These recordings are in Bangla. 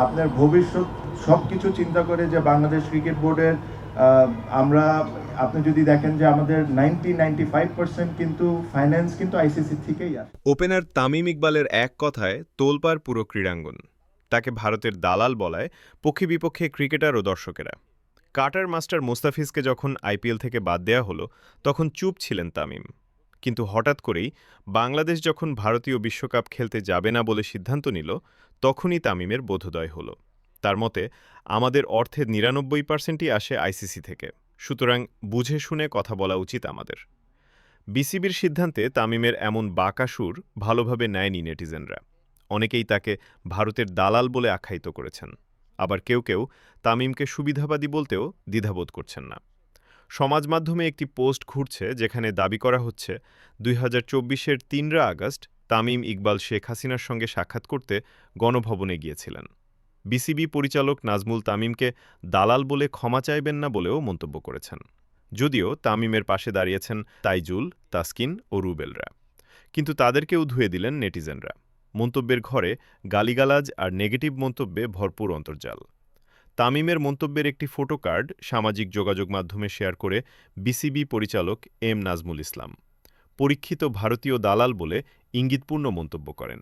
আপনার ভবিষ্যৎ সবকিছু চিন্তা করে যে বাংলাদেশ ক্রিকেট বোর্ডের আমরা আপনি যদি দেখেন যে আমাদের 95% কিন্তু ফাইন্যান্স কিন্তু আইসিসি থেকেই আসে। ওপেনার তামিম ইকবালের এক কথায় তোলপাড় পুরো ক্রীড়াঙ্গন। তাকে ভারতের দালাল বলায় পক্ষে বিপক্ষে ক্রিকেটার ও দর্শকেরা। কাটার মাস্টার মোস্তাফিজকে যখন আইপিএল থেকে বাদ দেয়া হলো তখন চুপ ছিলেন তামিম। কিন্তু হঠাৎ করেই বাংলাদেশ যখন ভারতীয় বিশ্বকাপ খেলতে যাবে না বলে সিদ্ধান্ত নিল, তখনই তামিমের বোধোদয় হলো। তার মতে, আমাদের অর্থের ৯৯%ই আসে আইসিসি থেকে, সুতরাং বুঝে শুনে কথা বলা উচিত আমাদের। বিসিবির সিদ্ধান্তে তামিমের এমন বাঁকা সুর ভালোভাবে নেয়নি নেটিজেনরা। অনেকেই তাকে ভারতের দালাল বলে আখ্যায়িত করেছেন। আবার কেউ কেউ তামিমকে সুবিধাবাদী বলতেও দ্বিধাবোধ করছেন না। সমাজ মাধ্যমে একটি পোস্ট ঘুরছে যেখানে দাবি করা হচ্ছে ২০২৪-এর ৩ আগস্ট তামিম ইকবাল শেখ হাসিনার সঙ্গে সাক্ষাৎ করতে গণভবনে গিয়েছিলেন। বিসিবি পরিচালক নাজমুল তামিমকে দালাল বলে ক্ষমা চাইবেন না বলেও মন্তব্য করেছেন। যদিও তামিমের পাশে দাঁড়িয়েছেন তাইজুল, তাসকিন ও রুবেলরা। কিন্তু তাদেরকেও ধুয়ে দিলেন নেটিজেনরা। মন্তব্যের ঘরে গালিগালাজ আর নেগেটিভ মন্তব্যে ভরপুর অন্তর্জাল। তামিমের মন্তব্যের একটি ফটো কার্ড সামাজিক যোগাযোগ মাধ্যমে শেয়ার করে বিসিবি পরিচালক এম নাজমুল ইসলাম পরীক্ষিত ভারতীয় দালাল বলে ইঙ্গিতপূর্ণ মন্তব্য করেন।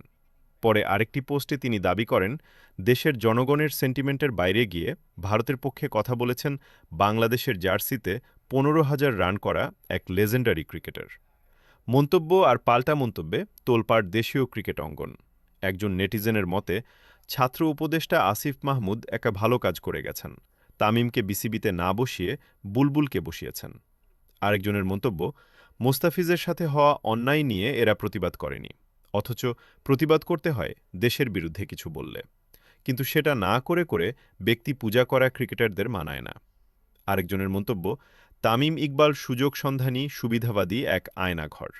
পরে আরেকটি পোস্টে তিনি দাবি করেন, দেশের জনগণের সেন্টিমেন্টের বাইরে গিয়ে ভারতের পক্ষে কথা বলেছেন বাংলাদেশের জার্সিতে ১৫,০০০ রান করা এক লেজেন্ডারি ক্রিকেটার। মন্তব্য আর পাল্টা মন্তব্যে তোলপাড় দেশীয় ক্রিকেট অঙ্গন। একজন নেটিজেনের মতে, ছাত্র উপদেষ্টা আসিফ মাহমুদ একা ভালো কাজ করে গেছেন, তামিমকে বিসিবিতে না বসিয়ে বুলবুলকে বসিয়েছেন। আরেকজনের মন্তব্য, মোস্তাফিজের সাথে হওয়া অন্যায় নিয়ে এরা প্রতিবাদ করেনি, অথচ প্রতিবাদ করতে হয় দেশের বিরুদ্ধে কিছু বললে। কিন্তু সেটা না করে করে ব্যক্তি পূজা করা ক্রিকেটারদের মানায় না। আরেকজনের মন্তব্য, তামিম ইকবাল সুযোগ সন্ধানী সুবিধাবাদী এক আয়নাঘর।